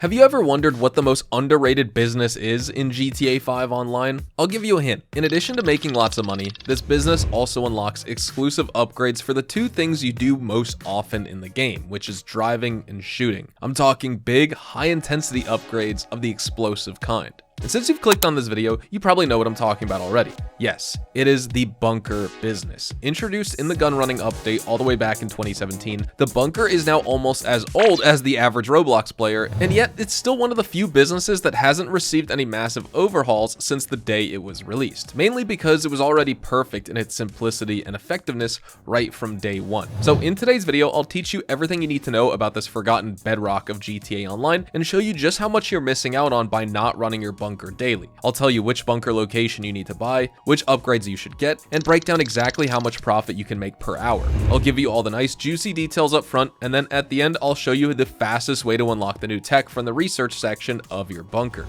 Have you ever wondered what the most underrated business is in GTA 5 Online? I'll give you a hint. In addition to making lots of money, this business also unlocks exclusive upgrades for the two things you do most often in the game, which is driving and shooting. I'm talking big, high-intensity upgrades of the explosive kind. And since you've clicked on this video, you probably know what I'm talking about already. Yes, it is the bunker business. Introduced in the gun running update all the way back in 2017, the bunker is now almost as old as the average Roblox player, and yet it's still one of the few businesses that hasn't received any massive overhauls since the day it was released, mainly because it was already perfect in its simplicity and effectiveness right from day one. So in today's video, I'll teach you everything you need to know about this forgotten bedrock of GTA Online and show you just how much you're missing out on by not running your bunker daily. I'll tell you which bunker location you need to buy, which upgrades you should get, and break down exactly how much profit you can make per hour. I'll give you all the nice juicy details up front, and then at the end I'll show you the fastest way to unlock the new tech from the research section of your bunker.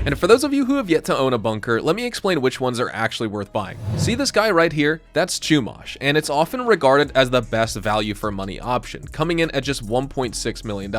And for those of you who have yet to own a bunker, let me explain which ones are actually worth buying. See this guy right here? That's Chumash, and it's often regarded as the best value for money option, coming in at just $1.6 million.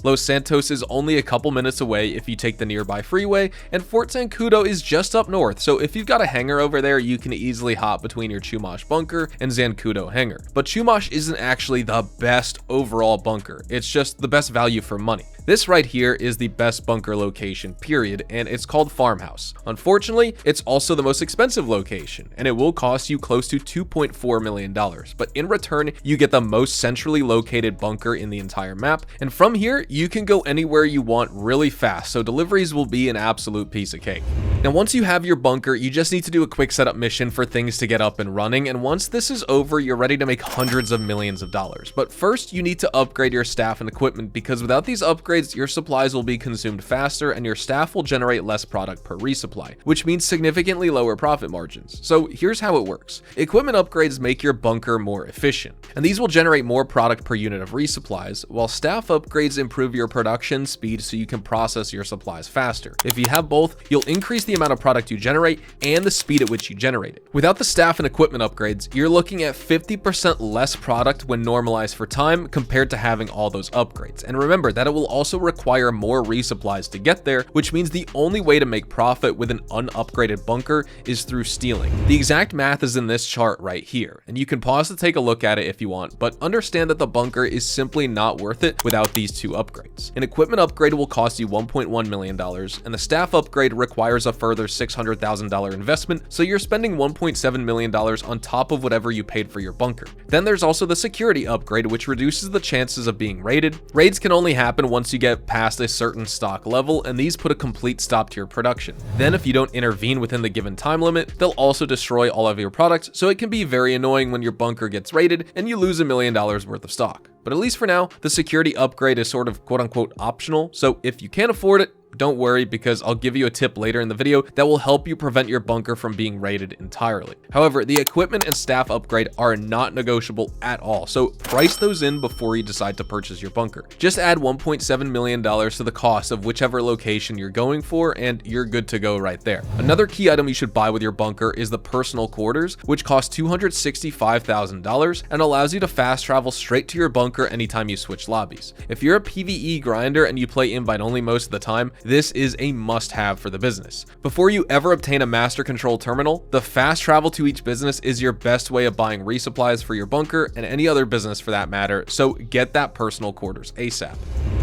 Los Santos is only a couple minutes away if you take the nearby freeway, and Fort Zancudo is just up north, so if you've got a hangar over there, you can easily hop between your Chumash bunker and Zancudo hangar. But Chumash isn't actually the best overall bunker, it's just the best value for money. This right here is the best bunker location, period, and it's called Farmhouse. Unfortunately, it's also the most expensive location, and it will cost you close to $2.4 million, but in return, you get the most centrally located bunker in the entire map, and from here, you can go anywhere you want really fast, so deliveries will be an absolute piece of cake. Now, once you have your bunker, you just need to do a quick setup mission for things to get up and running, and once this is over, you're ready to make hundreds of millions of dollars. But first, you need to upgrade your staff and equipment, because without these upgrades, your supplies will be consumed faster and your staff will generate less product per resupply, which means significantly lower profit margins. So here's how it works. Equipment upgrades make your bunker more efficient, and these will generate more product per unit of resupplies, while staff upgrades improve your production speed so you can process your supplies faster. If you have both, you'll increase the amount of product you generate and the speed at which you generate it. Without the staff and equipment upgrades, you're looking at 50% less product when normalized for time compared to having all those upgrades. And remember that it will also require more resupplies to get there, which means the only way to make profit with an unupgraded bunker is through stealing. The exact math is in this chart right here, and you can pause to take a look at it if you want, but understand that the bunker is simply not worth it without these two upgrades. An equipment upgrade will cost you $1.1 million, and the staff upgrade requires a further $600,000 investment, so you're spending $1.7 million on top of whatever you paid for your bunker. Then there's also the security upgrade, which reduces the chances of being raided. Raids can only happen once you get past a certain stock level, and these put a complete stop to your production. Then if you don't intervene within the given time limit, they'll also destroy all of your products, so it can be very annoying when your bunker gets raided and you lose $1 million worth of stock. But at least for now, the security upgrade is sort of quote-unquote optional, so if you can't afford it, don't worry, because I'll give you a tip later in the video that will help you prevent your bunker from being raided entirely. However, the equipment and staff upgrade are not negotiable at all, so price those in before you decide to purchase your bunker. Just add $1.7 million to the cost of whichever location you're going for, and you're good to go right there. Another key item you should buy with your bunker is the personal quarters, which cost $265,000 and allows you to fast travel straight to your bunker anytime you switch lobbies. If you're a PvE grinder and you play invite only most of the time, this is a must-have for the business. Before you ever obtain a master control terminal, the fast travel to each business is your best way of buying resupplies for your bunker and any other business for that matter, so get that personal quarters ASAP.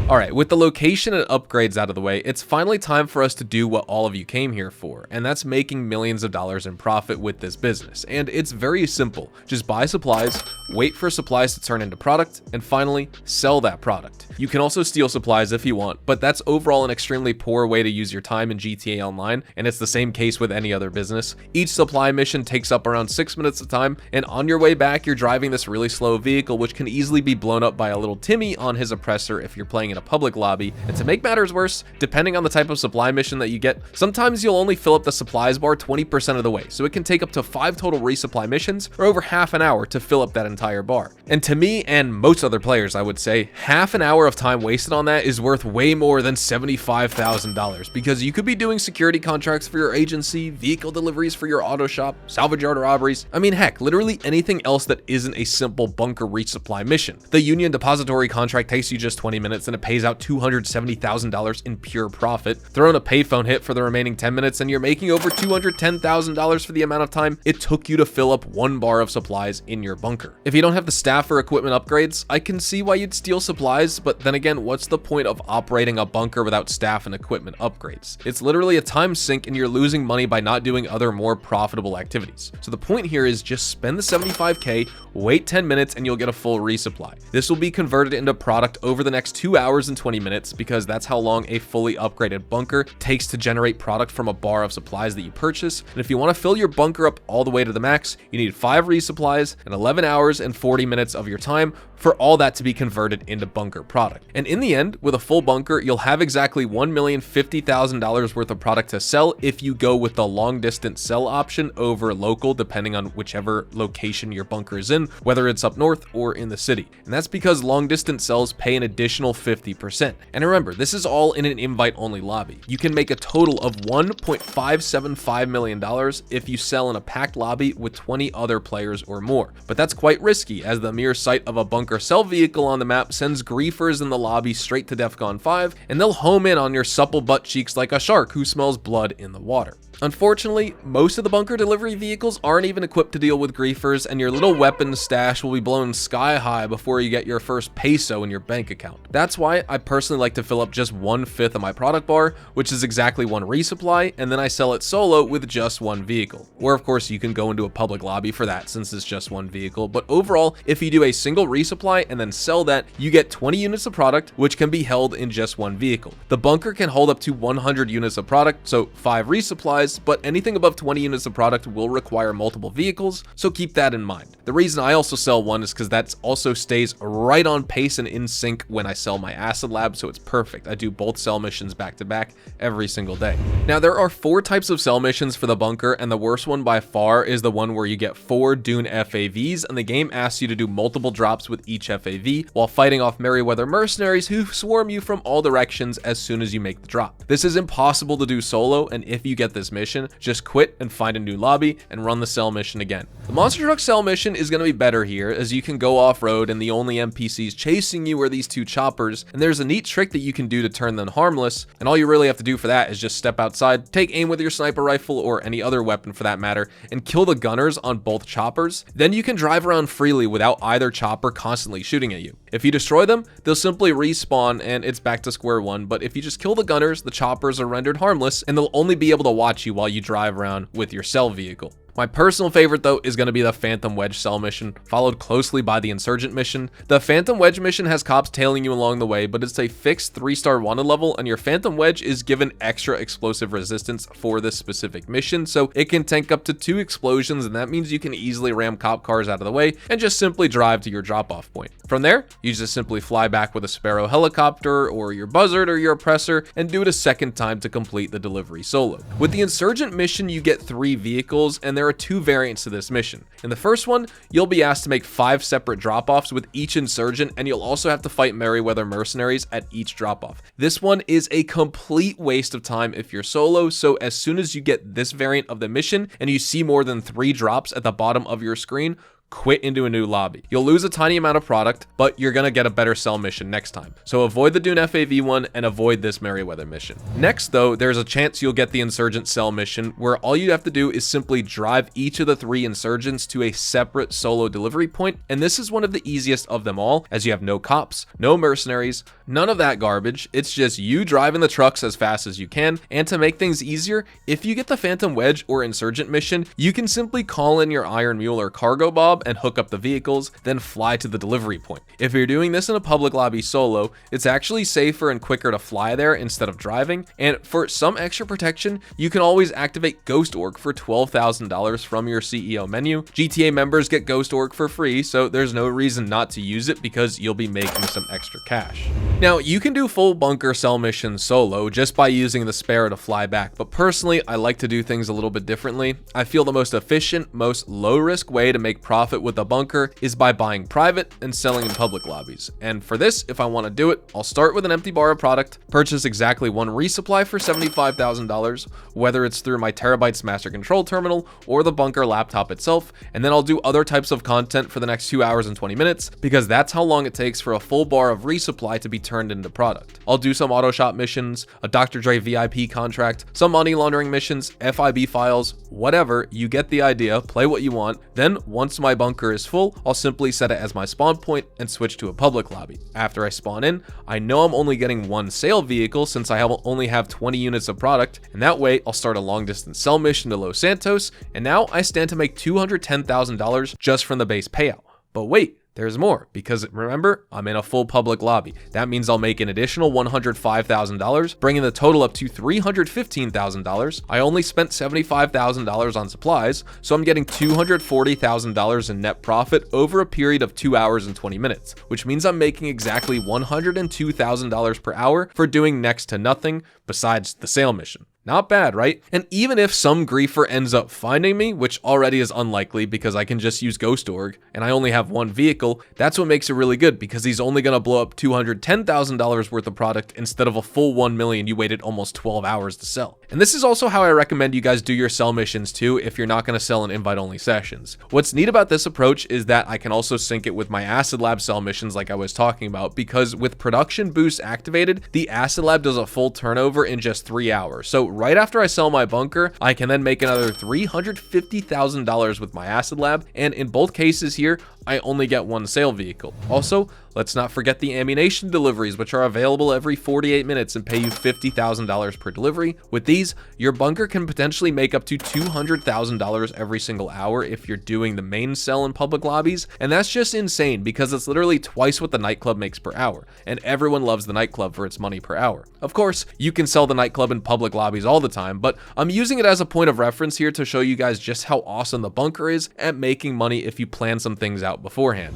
Alright, with the location and upgrades out of the way, it's finally time for us to do what all of you came here for, and that's making millions of dollars in profit with this business. And it's very simple. Just buy supplies, wait for supplies to turn into product, and finally, sell that product. You can also steal supplies if you want, but that's overall an extremely poor way to use your time in GTA Online, and it's the same case with any other business. Each supply mission takes up around 6 minutes of time, and on your way back, you're driving this really slow vehicle, which can easily be blown up by a little Timmy on his oppressor if you're playing in a public lobby. And to make matters worse, depending on the type of supply mission that you get, sometimes you'll only fill up the supplies bar 20% of the way, so it can take up to 5 total resupply missions or over half an hour to fill up that entire bar. And to me, and most other players I would say, half an hour of time wasted on that is worth way more than $75,000 $200,000 because you could be doing security contracts for your agency, vehicle deliveries for your auto shop, salvage yard robberies. I mean, heck, literally anything else that isn't a simple bunker resupply mission. The Union Depository contract takes you just 20 minutes and it pays out $270,000 in pure profit. Throw in a payphone hit for the remaining 10 minutes and you're making over $210,000 for the amount of time it took you to fill up one bar of supplies in your bunker. If you don't have the staff or equipment upgrades, I can see why you'd steal supplies, but then again, what's the point of operating a bunker without staff and equipment upgrades? It's literally a time sink and you're losing money by not doing other more profitable activities. So the point here is just spend the 75K, wait 10 minutes and you'll get a full resupply. This will be converted into product over the next 2 hours and 20 minutes because that's how long a fully upgraded bunker takes to generate product from a bar of supplies that you purchase. And if you want to fill your bunker up all the way to the max, you need 5 resupplies and 11 hours and 40 minutes of your time for all that to be converted into bunker product. And in the end, with a full bunker, you'll have exactly $1,050,000 worth of product to sell if you go with the long distance sell option over local, depending on whichever location your bunker is in, whether it's up north or in the city. And that's because long distance sells pay an additional 50%. And remember, this is all in an invite only lobby. You can make a total of $1.575 million if you sell in a packed lobby with 20 other players or more. But that's quite risky, as the mere sight of a bunker sell vehicle on the map sends griefers in the lobby straight to DEFCON 5, and they'll home in on your supple butt cheeks like a shark who smells blood in the water. Unfortunately, most of the bunker delivery vehicles aren't even equipped to deal with griefers, and your little weapon stash will be blown sky high before you get your first peso in your bank account. That's why I personally like to fill up just 1/5 of my product bar, which is exactly 1 resupply, and then I sell it solo with just 1 vehicle. Or of course you can go into a public lobby for that since it's just 1 vehicle, but overall, if you do a single resupply and then sell that, you get 20 units of product, which can be held in just 1 vehicle. The bunker can hold up to 100 units of product, so 5 resupplies, but anything above 20 units of product will require multiple vehicles, so keep that in mind. The reason I also sell 1 is because that also stays right on pace and in sync when I sell my acid lab, so it's perfect. I do both sell missions back to back every single day. Now there are 4 types of sell missions for the bunker, and the worst one by far is the one where you get 4 Dune FAVs, and the game asks you to do multiple drops with each FAV while fighting off Merryweather mercenaries who swarm you from all directions as soon as you make the drop. This is impossible to do solo, and if you get this mission, just quit and find a new lobby and run the sell mission again. The monster truck sell mission is going to be better here, as you can go off-road and the only NPCs chasing you are these 2 choppers, and there's a neat trick that you can do to turn them harmless, and all you really have to do for that is just step outside, take aim with your sniper rifle or any other weapon for that matter, and kill the gunners on both choppers. Then you can drive around freely without either chopper constantly shooting at you. If you destroy them, they'll simply respawn and it's back to square one, but if you just kill the gunners, the choppers are rendered harmless and they'll only be able to watch you while you drive around with your cell vehicle. My personal favorite though is going to be the Phantom Wedge cell mission, followed closely by the Insurgent mission. The Phantom Wedge mission has cops tailing you along the way, but it's a fixed 3-star wanted level, and your Phantom Wedge is given extra explosive resistance for this specific mission, so it can tank up to 2 explosions, and that means you can easily ram cop cars out of the way and just simply drive to your drop-off point. From there, you just simply fly back with a Sparrow helicopter or your Buzzard or your Oppressor and do it a second time to complete the delivery solo. With the Insurgent mission, you get 3 vehicles, and there are 2 variants to this mission. In the first one, you'll be asked to make 5 separate drop-offs with each Insurgent, and you'll also have to fight Merryweather mercenaries at each drop-off. This one is a complete waste of time if you're solo, so as soon as you get this variant of the mission and you see more than 3 drops at the bottom of your screen, quit into a new lobby. You'll lose a tiny amount of product, but you're gonna get a better sell mission next time. So avoid the Dune FAV one and avoid this Merryweather mission. Next though, there's a chance you'll get the Insurgent sell mission, where all you have to do is simply drive each of the 3 insurgents to a separate solo delivery point, and this is one of the easiest of them all, as you have no cops, no mercenaries, none of that garbage. It's just you driving the trucks as fast as you can, and to make things easier, if you get the Phantom Wedge or Insurgent mission, you can simply call in your Iron Mule or Cargo Bob and hook up the vehicles, then fly to the delivery point. If you're doing this in a public lobby solo, it's actually safer and quicker to fly there instead of driving, and for some extra protection, you can always activate Ghost Org for $12,000 from your CEO menu. GTA members get Ghost Org for free, so there's no reason not to use it because you'll be making some extra cash. Now, you can do full bunker sell missions solo just by using the Sparrow to fly back, but personally, I like to do things a little bit differently. I feel the most efficient, most low-risk way to make profit profit with the bunker is by buying private and selling in public lobbies. And for this, if I want to do it, I'll start with an empty bar of product, purchase exactly one resupply for $75,000, whether it's through my Terabytes master control terminal or the bunker laptop itself, and then I'll do other types of content for the next 2 hours and 20 minutes, because that's how long it takes for a full bar of resupply to be turned into product. I'll do some auto shop missions, a Dr. Dre VIP contract, some money laundering missions, FIB files, whatever, you get the idea, play what you want. Then once my bunker is full, I'll simply set it as my spawn point and switch to a public lobby. After I spawn in, I know I'm only getting one sale vehicle since I only have 20 units of product, and that way I'll start a long distance sell mission to Los Santos, and now I stand to make $210,000 just from the base payout. But wait, there's more, because remember, I'm in a full public lobby. That means I'll make an additional $105,000, bringing the total up to $315,000. I only spent $75,000 on supplies, so I'm getting $240,000 in net profit over a period of 2 hours and 20 minutes, which means I'm making exactly $102,000 per hour for doing next to nothing besides the sale mission. Not bad, right? And even if some griefer ends up finding me, which already is unlikely because I can just use Ghost.org and I only have one vehicle, that's what makes it really good, because he's only going to blow up $210,000 worth of product instead of a full $1 million you waited almost 12 hours to sell. And this is also how I recommend you guys do your sell missions too if you're not going to sell in invite-only sessions. What's neat about this approach is that I can also sync it with my Acid Lab sell missions like I was talking about, because with production boost activated, the Acid Lab does a full turnover in just 3 hours. So right after I sell my bunker, I can then make another $350,000 with my Acid Lab, and in both cases here, I only get one sale vehicle. Also, let's not forget the ammunition deliveries, which are available every 48 minutes and pay you $50,000 per delivery. With these, your bunker can potentially make up to $200,000 every single hour if you're doing the main sell in public lobbies, and that's just insane because it's literally twice what the nightclub makes per hour, and everyone loves the nightclub for its money per hour. Of course, you can sell the nightclub in public lobbies all the time, but I'm using it as a point of reference here to show you guys just how awesome the bunker is at making money if you plan some things out beforehand.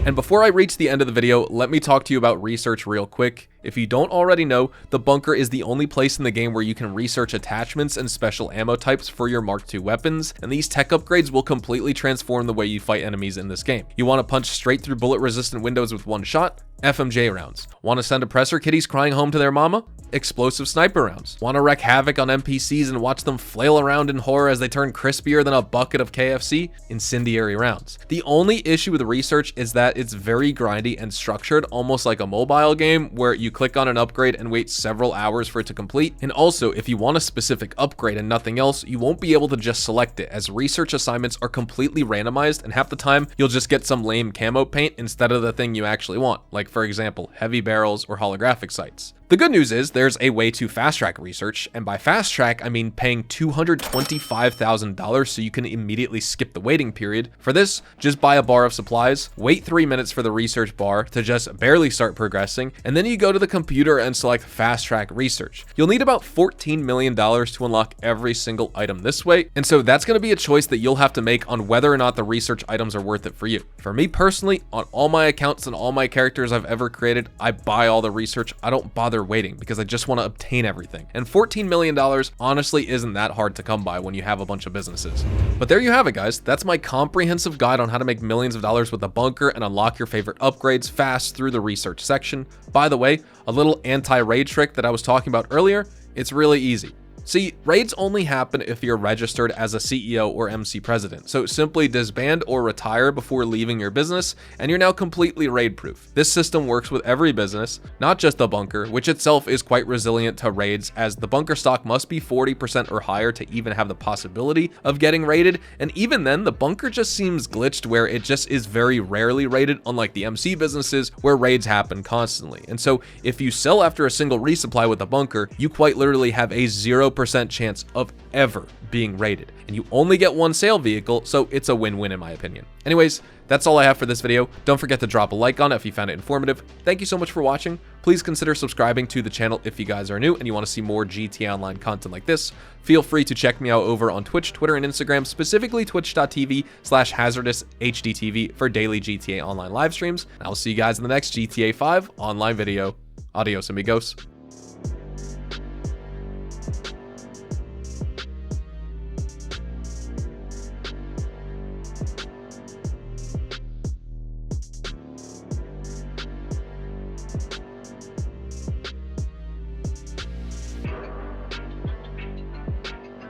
And before I reach the end of the video, let me talk to you about research real quick. If you don't already know, the bunker is the only place in the game where you can research attachments and special ammo types for your Mark II weapons, and these tech upgrades will completely transform the way you fight enemies in this game. You want to punch straight through bullet-resistant windows with one shot? FMJ rounds. Want to send oppressor kitties crying home to their mama? Explosive sniper rounds. Want to wreak havoc on NPCs and watch them flail around in horror as they turn crispier than a bucket of KFC? Incendiary rounds. The only issue with research is that it's very grindy and structured, almost like a mobile game where you click on an upgrade and wait several hours for it to complete. And also, if you want a specific upgrade and nothing else, you won't be able to just select it, as research assignments are completely randomized, and half the time you'll just get some lame camo paint instead of the thing you actually want, like for example, heavy barrels or holographic sights. The good news is there's a way to fast track research, and by fast track I mean paying $225,000 so you can immediately skip the waiting period. For this, just buy a bar of supplies, wait 3 minutes for the research bar to just barely start progressing, and then you go to the computer and select fast track research. You'll need about $14 million to unlock every single item this way, and so that's going to be a choice that you'll have to make on whether or not the research items are worth it for you. For me personally, on all my accounts and all my characters I've ever created, I buy all the research. I don't bother waiting because I just want to obtain everything. And $14 million honestly isn't that hard to come by when you have a bunch of businesses. But there you have it, guys. That's my comprehensive guide on how to make millions of dollars with a bunker and unlock your favorite upgrades fast through the research section. By the way, a little anti-raid trick that I was talking about earlier, it's really easy. See, raids only happen if you're registered as a CEO or MC president, so simply disband or retire before leaving your business, and you're now completely raid proof. This system works with every business, not just the bunker, which itself is quite resilient to raids, as the bunker stock must be 40% or higher to even have the possibility of getting raided, and even then, the bunker just seems glitched where it just is very rarely raided, unlike the MC businesses where raids happen constantly. And so if you sell after a single resupply with a bunker, you quite literally have a 0% chance of ever being raided, and you only get one sale vehicle, so it's a win-win in my opinion. Anyways, that's all I have for this video. Don't forget to drop a like on it if you found it informative. Thank you so much for watching. Please consider subscribing to the channel if you guys are new and you want to see more GTA Online content like this. Feel free to check me out over on Twitch, Twitter, and Instagram, specifically twitch.tv/HazardusHDTV for daily GTA Online live streams. And I'll see you guys in the next GTA 5 online video. Adios, amigos.